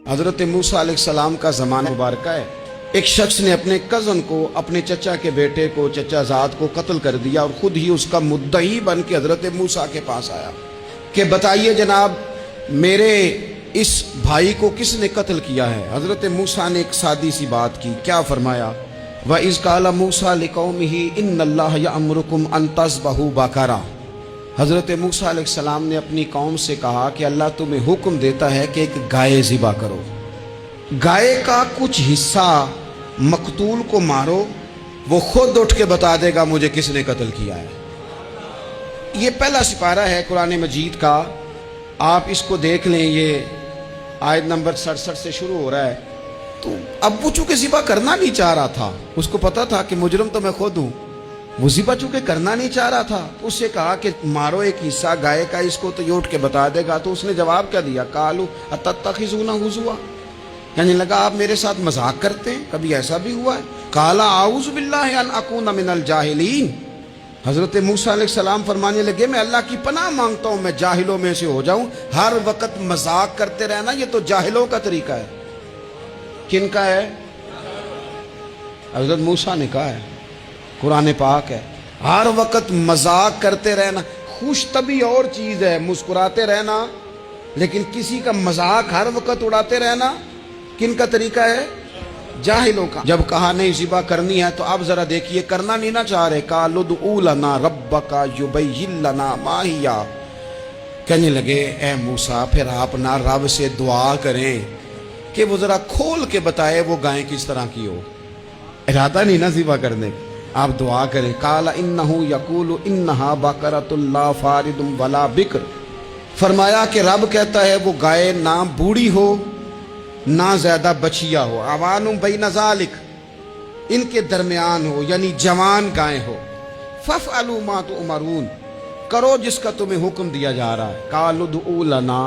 حضرت موسیٰ علیہ السلام کا زمانہ مبارکہ ہے. ایک شخص نے اپنے کزن کو، اپنے چچا کے بیٹے کو، چچا زاد کو قتل کر دیا اور خود ہی اس کا مدعی بن کے حضرت موسیٰ کے پاس آیا کہ بتائیے جناب میرے اس بھائی کو کس نے قتل کیا ہے؟ حضرت موسیٰ نے ایک سادی سی بات کی. کیا فرمایا؟ وَإِذْ قَالَ مُوسَىٰ لِقَوْمِهِ إِنَّ اللَّهَ يَأْمُرُكُمْ أَن تَذْبَحُوا بَقَرَةً. حضرت موسیٰ علیہ السلام نے اپنی قوم سے کہا کہ اللہ تمہیں حکم دیتا ہے کہ ایک گائے ذبح کرو. گائے کا کچھ حصہ مقتول کو مارو، وہ خود اٹھ کے بتا دے گا مجھے کس نے قتل کیا ہے. یہ پہلا سپارہ ہے قرآن مجید کا، آپ اس کو دیکھ لیں. یہ آیت نمبر 67 سے شروع ہو رہا ہے. تو اب وہ چونکہ ذبح کرنا نہیں چاہ رہا تھا، اس کو پتا تھا کہ مجرم تو میں خود ہوں، وہ ذبح چونکہ کرنا نہیں چاہ رہا تھا، اس سے کہا کہ مارو ایک حصہ گائے کا، اس کو تو یہ اٹھ کے بتا دے گا. تو اس نے جواب کیا دیا؟ قالوا اتتخذون ہزوا، کہنے لگا آپ میرے ساتھ مذاق کرتے ہیں، کبھی ایسا بھی ہوا ہے؟ قال اعوذ باللہ ان اکون من الجاہلین. حضرت موسیٰ علیہ السلام فرمانے لگے میں اللہ کی پناہ مانگتا ہوں میں جاہلوں میں سے ہو جاؤں. ہر وقت مذاق کرتے رہنا یہ تو جاہلوں کا طریقہ ہے. کن کا ہے؟ حضرت موسیٰ نے کہا ہے، قرآن پاک ہے. ہر وقت مذاق کرتے رہنا. خوش طبی اور چیز ہے، مسکراتے رہنا، لیکن کسی کا مذاق ہر وقت اڑاتے رہنا کن کا طریقہ ہے؟ جاہلوں کا. جب کہا نہیں ذبح کرنی ہے تو اب ذرا دیکھیے کرنا نہیں نہ چاہ رہے. قالوا ادع لنا ربک یبین لنا ما ہی، کہنے لگے اے موسیٰ پھر آپ نہ رب سے دعا کریں کہ وہ ذرا کھول کے بتائے وہ گائیں کس طرح کی ہو. ارادہ نہیں نہ ذبح کرنے، آپ دعا کریں. قال انہ یقول انہا بقرۃ لا فارض ولا بکر. فرمایا کہ رب کہتا ہے وہ گائے نہ بوڑھی ہو نہ زیادہ بچیا ہو، اوان بین ذالک، ان کے درمیان ہو، یعنی جوان گائے ہو. فافعلوا ما تؤمرون، کرو جس کا تمہیں حکم دیا جا رہا ہے. قالوا ادع لنا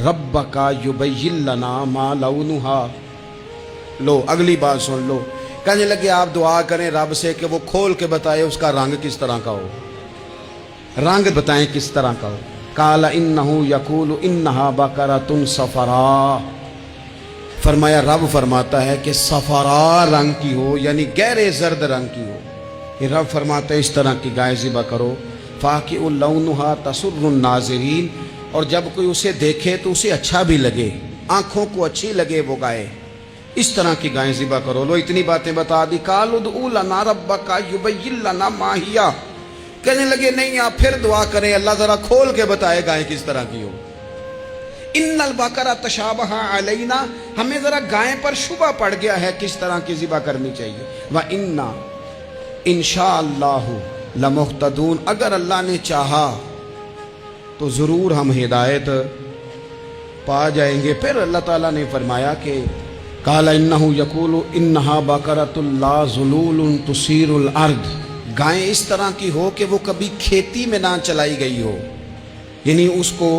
ربک یبین لنا ما لونھا. لو اگلی بات سن لو. کہنے لگے آپ دعا کریں رب سے کہ وہ کھول کے بتائے اس کا رنگ کس طرح کا ہو، رنگ بتائیں کس طرح کا ہو. قال انہ یقول انہا بقرۃ صفراء. فرمایا رب فرماتا ہے کہ صفراء رنگ کی ہو، یعنی گہرے زرد رنگ کی ہو. یہ رب فرماتا ہے اس طرح کی گائے ذبح کرو. فاقع لونھا تسر الناظرین، اور جب کوئی اسے دیکھے تو اسے اچھا بھی لگے، آنکھوں کو اچھی لگے وہ گائے. اس طرح کی گائیں ذبح کرو. لو اتنی باتیں بتا دی. قالوا ادع لنا ربک یبین لنا ما ہی، کہنے لگے نہیں آپ پھر دعا کریں اللہ ذرا کھول کے بتائے گائیں کس طرح کی ہو. ان البقرہ تشابہ علینا، ہمیں ذرا گائیں پر شبہ پڑ گیا ہے کس طرح کی ذبح کرنی چاہیے. وَإِنَّا انشاءاللہ لمہتدون، اگر اللہ نے چاہا تو ضرور ہم ہدایت پا جائیں گے. پھر اللہ تعالیٰ نے فرمایا کہ قال انہ یقول انہا بقرۃ لا ذلول تثیر الارض، گائیں اس طرح کی ہو کہ وہ کبھی کھیتی میں نہ چلائی گئی ہو، یعنی اس کو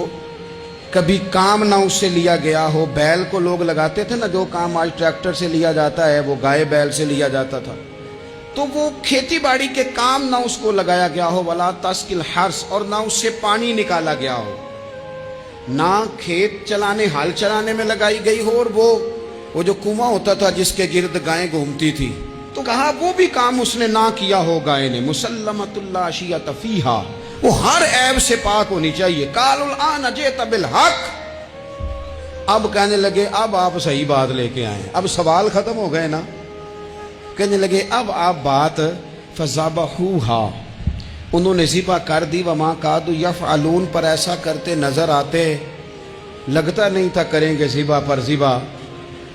کبھی کام نہ اس سے لیا گیا ہو. بیل کو لوگ لگاتے تھے نا، جو کام آج ٹریکٹر سے لیا جاتا ہے وہ گائے بیل سے لیا جاتا تھا. تو وہ کھیتی باڑی کے کام نہ اس کو لگایا گیا ہو. ولا تسقی الحرث، اور نہ اس سے پانی نکالا گیا ہو، نہ کھیت چلانے ہل چلانے میں لگائی گئی ہو. اور وہ جو کنواں ہوتا تھا جس کے گرد گائیں گھومتی تھی، تو کہا وہ بھی کام اس نے نہ کیا ہو گائے نے. مسلمۃ لا شیۃ فیہا، وہ ہر عیب سے پاک ہونی چاہیے. قالوا الآن جئت بالحق، اب کہنے لگے اب آپ صحیح بات لے کے آئیں، اب سوال ختم ہو گئے نا. کہنے لگے اب آپ بات فذبحوہا، انہوں نے ذبح کر دی. وما کادوا یفعلون، پر ایسا کرتے نظر آتے، لگتا نہیں تھا کریں گے ذبح پر ذبح.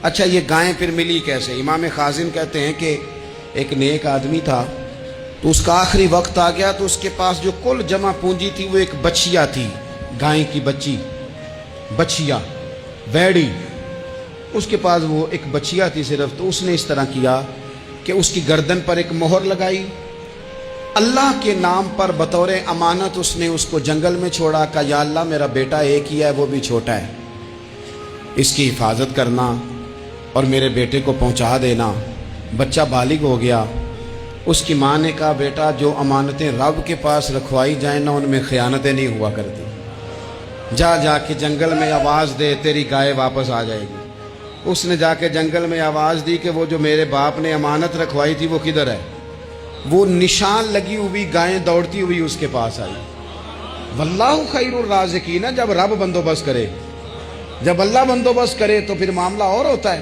اچھا یہ گائیں پھر ملی کیسے؟ امام خازن کہتے ہیں کہ ایک نیک آدمی تھا، تو اس کا آخری وقت آ گیا تو اس کے پاس جو کل جمع پونجی تھی وہ ایک بچیا تھی، گائیں کی بچی، بچیا ویڑی، اس کے پاس وہ ایک بچیا تھی صرف. تو اس نے اس طرح کیا کہ اس کی گردن پر ایک مہر لگائی، اللہ کے نام پر بطور امانت اس نے اس کو جنگل میں چھوڑا. کہا یا اللہ میرا بیٹا ایک ہی ہے، وہ بھی چھوٹا ہے، اس کی حفاظت کرنا اور میرے بیٹے کو پہنچا دینا. بچہ بالغ ہو گیا. اس کی ماں نے کہا بیٹا جو امانتیں رب کے پاس رکھوائی جائیں نا ان میں خیانتیں نہیں ہوا کرتی، جا کے جنگل میں آواز دے تیری گائے واپس آ جائے گی. اس نے جا کے جنگل میں آواز دی کہ وہ جو میرے باپ نے امانت رکھوائی تھی وہ کدھر ہے؟ وہ نشان لگی ہوئی گائیں دوڑتی ہوئی اس کے پاس آئی۔ واللہ خیر الرازقین، جب رب بندوبست کرے، جب اللہ بندوبست کرے تو پھر معاملہ اور ہوتا ہے۔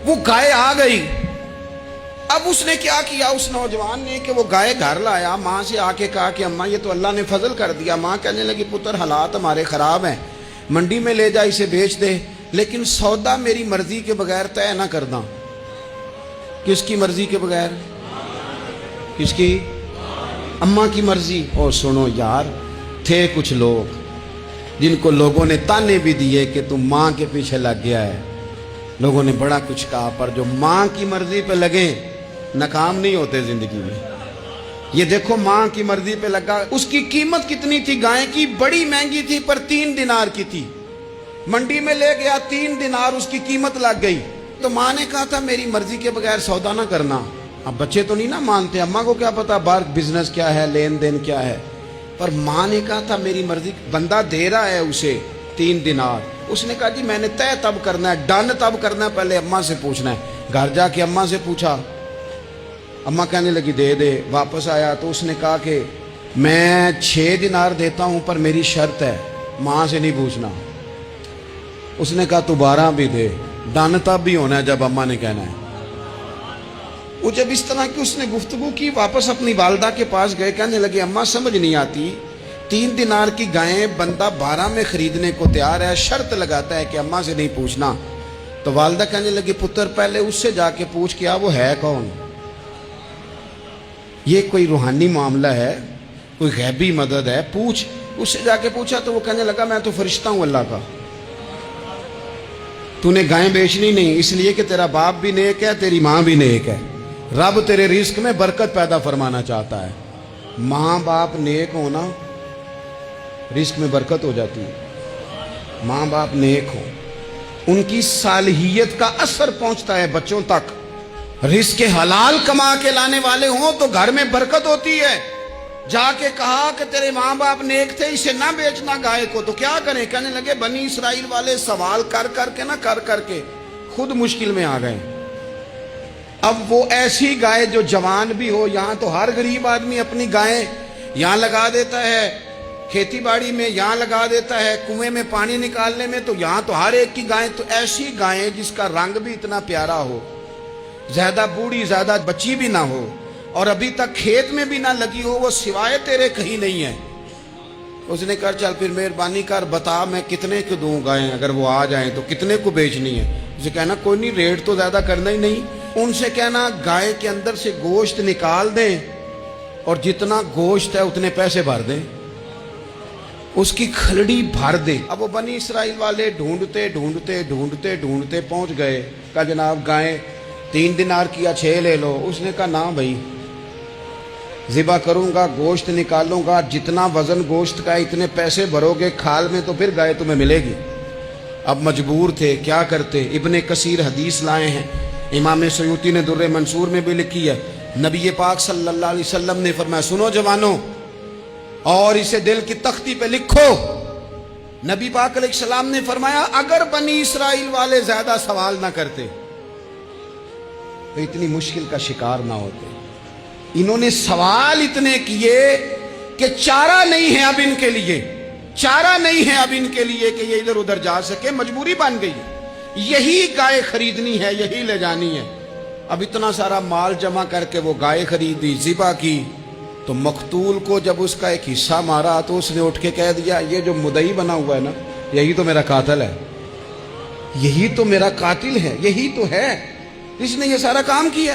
وہ گائے آ گئی۔ اب اس نے کیا کیا اس نوجوان نے کہ وہ گائے گھر لایا، ماں سے آ کے کہا کہ اماں یہ تو اللہ نے فضل کر دیا۔ ماں کہنے لگی پتر حالات ہمارے خراب ہیں، منڈی میں لے جا اسے بیچ دے، لیکن سودا میری مرضی کے بغیر طے نہ کرنا۔ کس کی مرضی کے بغیر؟ کس کی؟ اماں کی مرضی۔ اور سنو یار، تھے کچھ لوگ جن کو لوگوں نے تانے بھی دیے کہ تم ماں کے پیچھے لگ گیا ہے، لوگوں نے بڑا کچھ کہا، پر جو ماں کی مرضی پہ لگے ناکام نہیں ہوتے زندگی میں۔ یہ دیکھو ماں کی مرضی پہ لگا۔ اس کی قیمت کتنی تھی گائے کی؟ بڑی مہنگی تھی، پر 3 دینار کی تھی۔ منڈی میں لے گیا، 3 دینار اس کی قیمت لگ گئی۔ تو ماں نے کہا تھا میری مرضی کے بغیر سودا نہ کرنا۔ اب بچے تو نہیں نا مانتے، اماں کو کیا پتا باہر بزنس کیا ہے، لین دین کیا ہے، پر ماں نے کہا تھا میری مرضی۔ بندہ دے رہا ہے اسے 3 دینار، اس نے کہا جی میں نے طے تب کرنا ہے، ڈن تب کرنا ہے، پہلے اماں سے پوچھنا ہے۔ گھر جا کے اماں سے پوچھا، اماں کہنے لگی دے دے۔ واپس آیا تو اس نے کہا کہ میں 6 دینار دیتا ہوں پر میری شرط ہے، ماں سے نہیں پوچھنا۔ اس نے کہا تو 12 بھی دے، ڈن تب بھی ہونا ہے جب اماں نے کہنا ہے۔ وہ جب اس طرح کی اس نے گفتگو کی، واپس اپنی والدہ کے پاس گئے، کہنے لگے اماں سمجھ نہیں آتی، 3 دینار کی گائیں بندہ 12 میں خریدنے کو تیار ہے، شرط لگاتا ہے کہ اماں سے نہیں پوچھنا۔ تو والدہ کہنے لگی پتر پہلے اس سے جا کے پوچھ کیا وہ ہے کون؟ یہ کوئی روحانی معاملہ ہے، کوئی غیبی مدد ہے، پوچھ۔ اس سے جا کے پوچھا تو وہ کہنے لگا میں تو فرشتہ ہوں اللہ کا، تو نے گائیں بیچنی نہیں، اس لیے کہ تیرا باپ بھی نیک ہے، تیری ماں بھی نیک ہے، رب تیرے رزق میں برکت پیدا فرمانا چاہتا ہے۔ ماں باپ نیک ہونا رزق میں برکت ہو جاتی ہے۔ ماں باپ نیک ہو، ان کی صالحیت کا اثر پہنچتا ہے بچوں تک۔ رزق حلال کما کے لانے والے ہوں تو گھر میں برکت ہوتی ہے۔ جا کے کہا کہ تیرے ماں باپ نیک تھے، اسے نہ بیچنا گائے کو، تو کیا کریں؟ کہنے لگے بنی اسرائیل والے سوال کر کر کے خود مشکل میں آ گئے۔ اب وہ ایسی گائے جو جوان بھی ہو، یہاں تو ہر غریب آدمی اپنی گائیں یہاں لگا دیتا ہے، کھیتی باڑی میں یہاں لگا دیتا ہے، کنویں میں پانی نکالنے میں، تو یہاں تو ہر ایک کی گائیں، تو ایسی گائیں جس کا رنگ بھی اتنا پیارا ہو، زیادہ بوڑھی زیادہ بچی بھی نہ ہو، اور ابھی تک کھیت میں بھی نہ لگی ہو، وہ سوائے تیرے کہیں نہیں ہے۔ اس نے کہا چل پھر مہربانی کر بتا میں کتنے کو دوں گائیں، اگر وہ آ جائیں تو کتنے کو بیچنی ہے؟ اسے کہنا کوئی نہیں، ریٹ تو زیادہ کرنا ہی نہیں، ان سے کہنا گائے کے اندر سے گوشت نکال دیں اور جتنا گوشت ہے اتنے پیسے بھر دیں، اس کی کھلڑی بھر دیں۔ اب وہ بنی اسرائیل والے ڈھونڈتے پہنچ گئے، کہا جناب گائیں 3 دینار کیا 6 لے لو۔ اس نے کہا نہ بھائی، ذبح کروں گا، گوشت نکالوں گا، جتنا وزن گوشت کا اتنے پیسے بھرو گے کھال میں تو پھر گائے تمہیں ملے گی۔ اب مجبور تھے، کیا کرتے؟ ابن کثیر حدیث لائے ہیں، امام سیوطی نے در منصور میں بھی لکھی ہے، نبی پاک صلی اللہ علیہ وسلم نے فرمایا سنو جوانوں، اور اسے دل کی تختی پہ لکھو، نبی پاک علیہ السلام نے فرمایا اگر بنی اسرائیل والے زیادہ سوال نہ کرتے تو اتنی مشکل کا شکار نہ ہوتے۔ انہوں نے سوال اتنے کیے کہ چارہ نہیں ہے اب ان کے لیے، چارہ نہیں ہے اب ان کے لیے کہ یہ ادھر ادھر جا سکے، مجبوری بن گئی، یہی گائے خریدنی ہے، یہی لے جانی ہے۔ اب اتنا سارا مال جمع کر کے وہ گائے خریدی، ذبح کی، تو مقتول کو جب اس کا ایک حصہ مارا تو اس نے اٹھ کے کہہ دیا یہ جو مدعی بنا ہوا ہے نا، یہی تو میرا قاتل ہے، یہی تو میرا قاتل ہے، یہی تو ہے، اس نے یہ سارا کام کیا۔